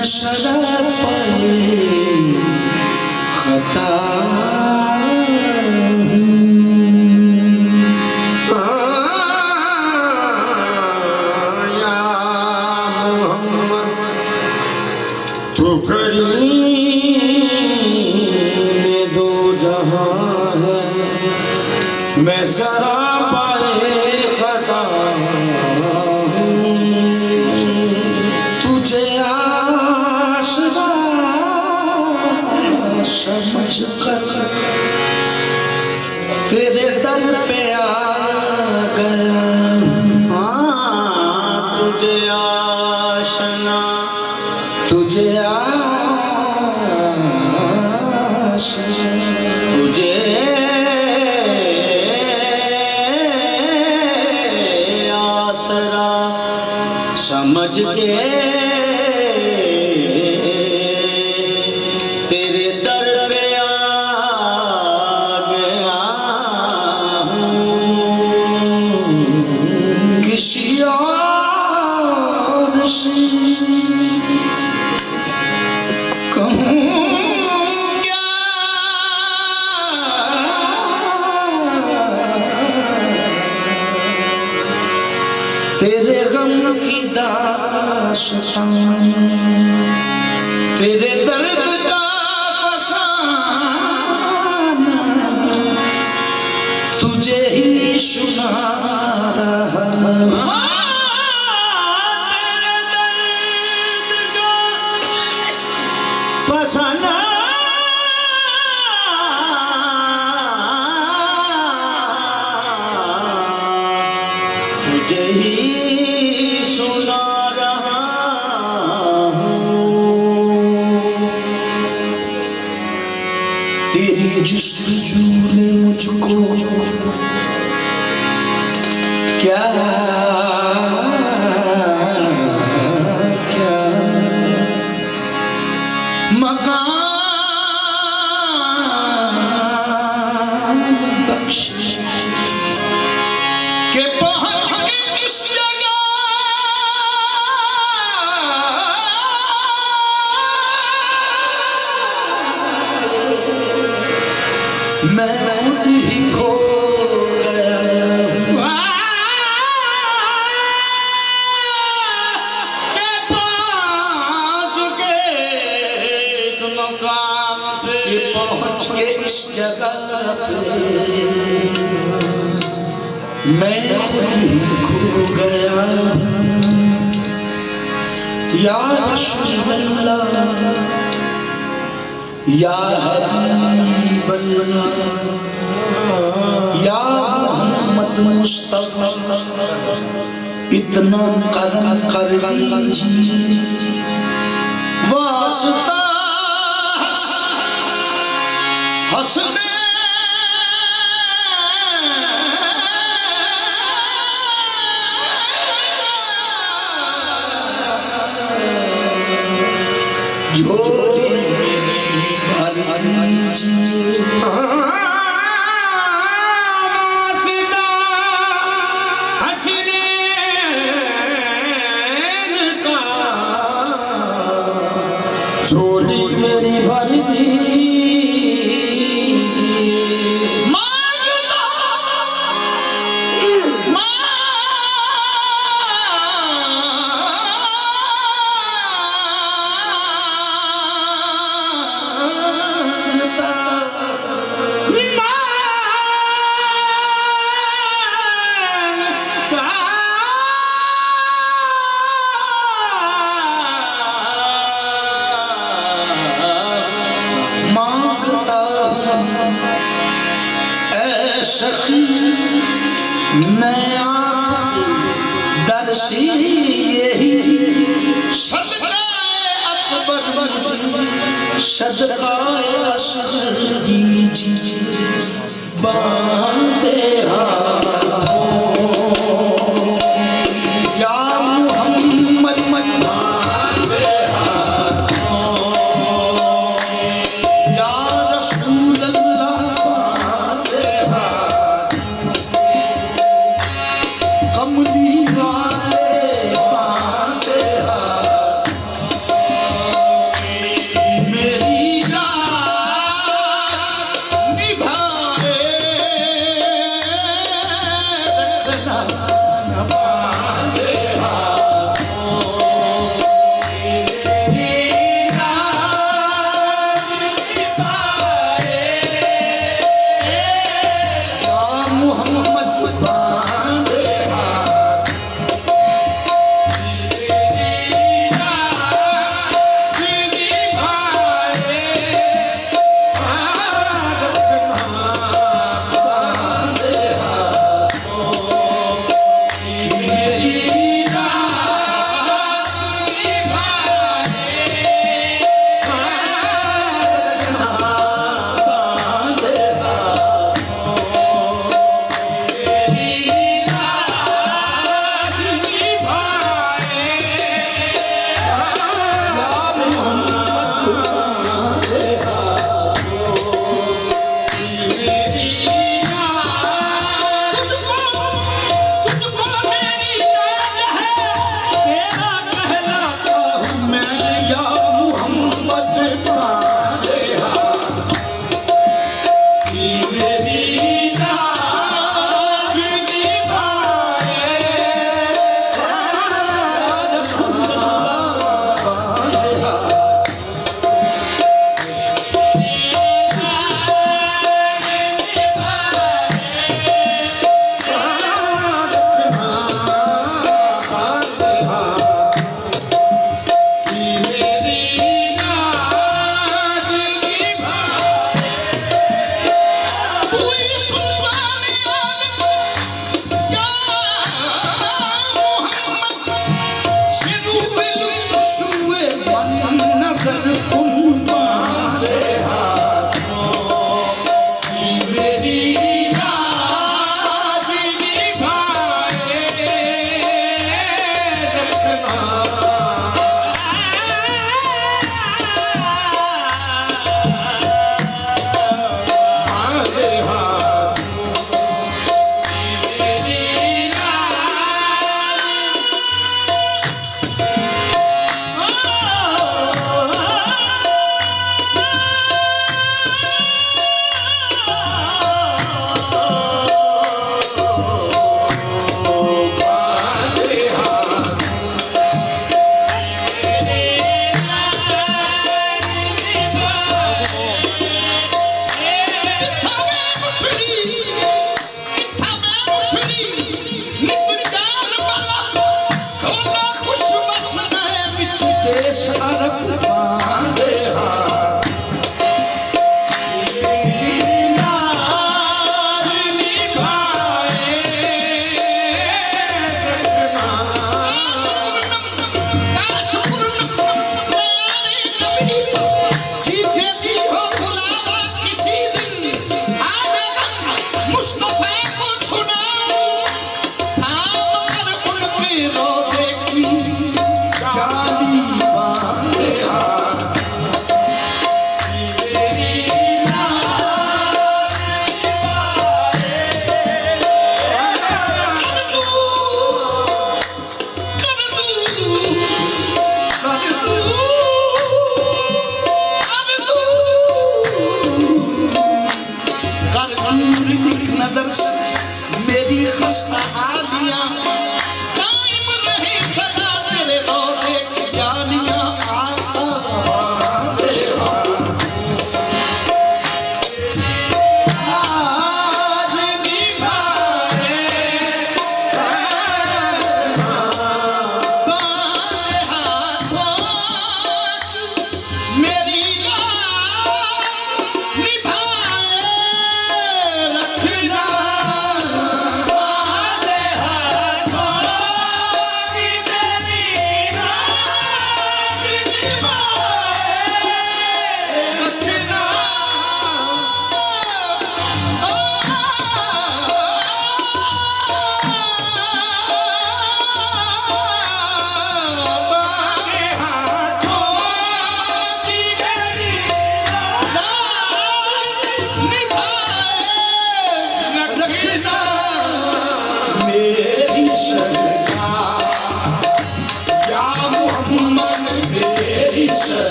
मैं शराब पाए खता या मोहम्मद तो करीम दो जहां है मैं शराब पाए खता समझ कर तेरे दर पे आ गया तुझे आशना तुझे तुझे आसरा समझ के तेरे गम की दास्तान तेरे दर्द का फसाना तुझे ही सुना रहा तेरे दर्द का फसाना तुझे ही सुना रहा हूँ तेरी जुस्तजू ने मुझको क्या क्या मकान बख्श के पहुंच के इस जगह मैं खुद ही खो गया के पहुंच के इस मकाम पे पहुंच के इस जगह पे मैं खुद ही खो गया या रसूल अल्लाह या हबीब अल्लाह या मोहम्मद मुस्तफा इतना करम कर दीजिए वास्ता हंसने झोली मेरी भर दीजिए वास्ता हंसनैन का झोली मेरी भर दीजिए मांगता मैं आपके दर से यही सदका अकबर सदका असगर दीजिए बांधे हाथों या मोहम्मद बांधे हाथों या रसूल अल्लाह बांधे कमली वाले बांधे हाथ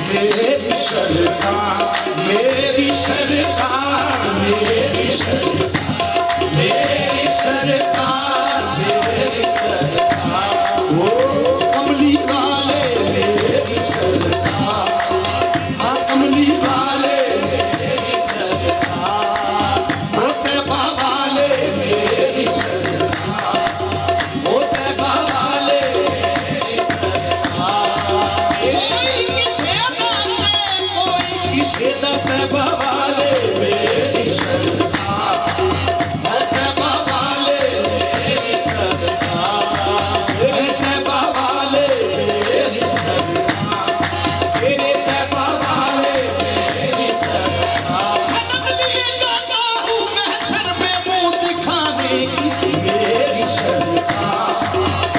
मेरी सरकार, मेरी सरकार, मेरी सरकार, मेरी सरकार, मेरी सरकार, ओ कमली वाले मेरी सरकार, हाँ कमली वाले मेरी सरकार, ओ तैबा वाले मेरी सरकार, ओ तैबा वाले मेरी सरकार। कोई किसे दाने, कोई किसे दा तैबा वाले मेरी सरकार, ओ तैबा वाले मेरी सरकार, मेरे तैबा वाले मेरी सरकार, मेरे तैबा वाले मेरी सरकार। सनम लिए जाता हूँ महशर में मुँह दिखाने की मेरी सरकार,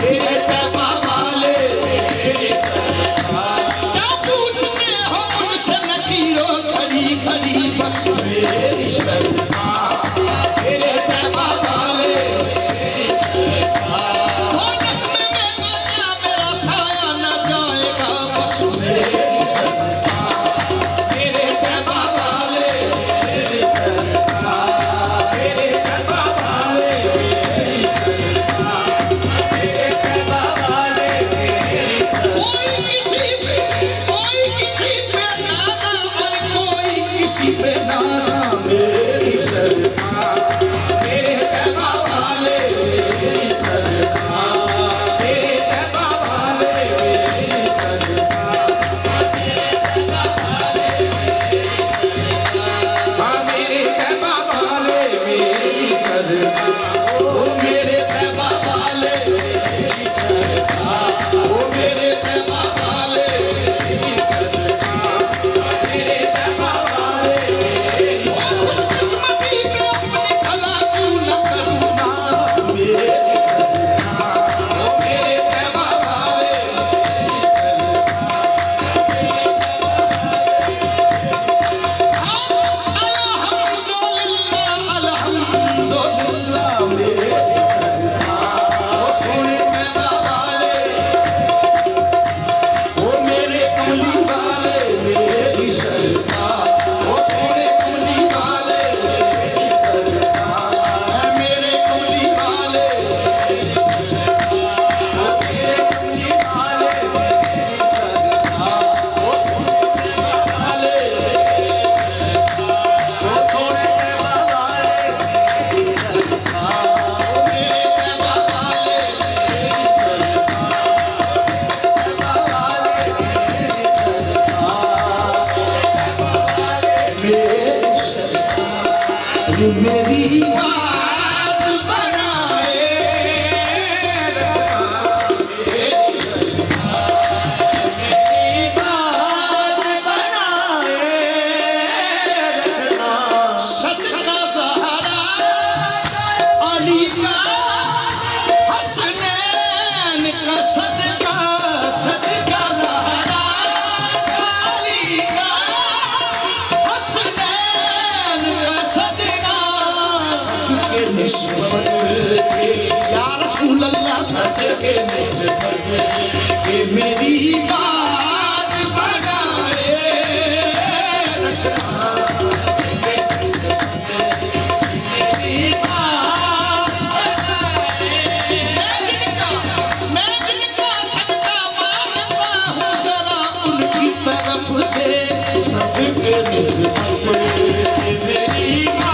मेरे तैबा वाले मेरी सरकार। क्या पूछते हो मुझसे नकीरों खड़ी खड़ी बस मेरी सरकार, मेरे तैबा वाले मेरी सरकार। रौनक में मैं गया मेरा साया न जाएगा बस मेरी सरकार, मेरे तैबा वाले मेरी सरकार, मेरे तैबा वाले मेरी सरकार, मेरे तैबा वाले मेरी सरकार। कोई किसी पे नाना और कोई किसी पे नाना मेरी सरकार, मेरे तैबा वाले मेरी सरकार, मेरे तैबा वाले मेरी सरकार, मेरे तैबा वाले मेरी सरकार, हाँ मेरे तैबा वाले मेरी सरकार, ओ मेरे तैबा वाले मेरी सरकार, ओ मेरे तैबा वाले मेरी सरकार, मेरे तैबा वाले मेरी सरकार। खुशकिस्मती पे अपनी भला क्यों न करूँ नाथ मेरी सरकार, ओ मेरे तैबा वाले मेरी सरकार, मेरे तैबा अल्हम्दुलिल्लाह मेरी सरकार, ओ सोने तैबा वाले, ओ मेरे कमली वाले मेरी सरकार, ओ सोने कमली वाले मेरी सरकार, मेरे कमली वाले मेरी सरकार, ओ मेरे कमली वाले मेरी सरकार, ओ सोने तैबा वाले मेरी सरकार, ओ सोने तैबा वाले मेरी सरकार, ओ मेरे तैबा वाले मेरी सरकार, तैबा वाले मेरी सरकार, मेरी सरकार, मेरी बात बनाए रखना, मेरी सरकार, मेरी बात बनाए रखना। सदका ज़हरा अली का, हसनैन का सदका, सदका ज़हरा अली का, हसनैन का सदका। सदके निस्बत के या रसूल अल्लाह, सदके निस्बत के मेरी बात बनाए रखना, सदके निस्बत के मेरी बात बनाए। मैं जिनका सदका मांगता हूँ जरा उनकी तरफ दे, सदके निस्बत के मेरी बात